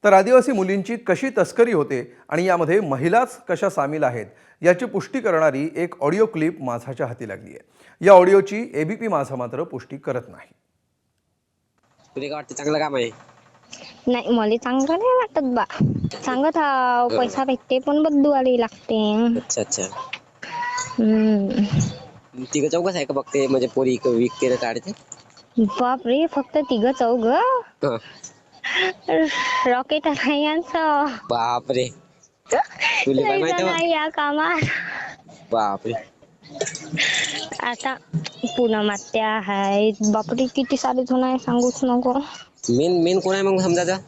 तर आदिवासी मुलींची कशी तस्करी होते आणि यामध्ये महिलाच कशा सामील आहेत याची पुष्टी करणारी एक ऑडिओ क्लिप माझाच्या हाती लागली आहे। या ऑडिओची एबीपी माझा मात्र पुष्टी करत नाही। तुला काय वाटतं चांगलं काम आहे? नाही मला चांगलं नाही वाटत बा। सांगत हा पैसा भेटते पण बदलवावी लागते। अच्छा अच्छा. हम्म तिघं चौघच आहे का बघते म्हणजे पोरी विकते ना काढते? बाप रे फक्त तिघ चौघ? हं. रॉकेट आहे यांचं। बापरे, तुला काय लय माहिती जण मग? आहे या कामात। बापरे. आता पूनम आत्या आहेत, बापरे किती सारे जण आहे सांगूच नको। मेन मेन कोण आहे मग समजा आता?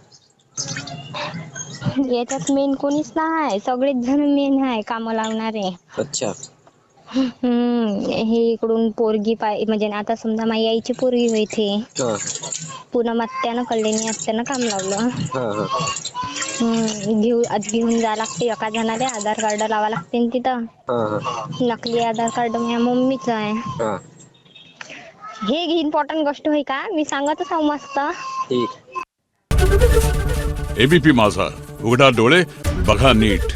याच्यात मेन कोणीच नाही, सगळेच जण मेन आहे काम लावणारे। अच्छा. हे इकडून पोरगी म्हणजे आता समजा माझी आईची पोरगी होती, हा पूनम आत्यानं कल्याणी आत्यानं काम लावलं। हा हा घेऊन जा लागते एका जणाला, आधार कार्ड लावा लागते न तिथं। हा नकली आधार कार्ड माझ्या मम्मीचं आहे। हा. हे इम्पॉर्टंट गोष्ट होय का? मी सांगतच आहो मस्त। ठीक. एबीपी माझा, उघडा डोळे बघा नीट।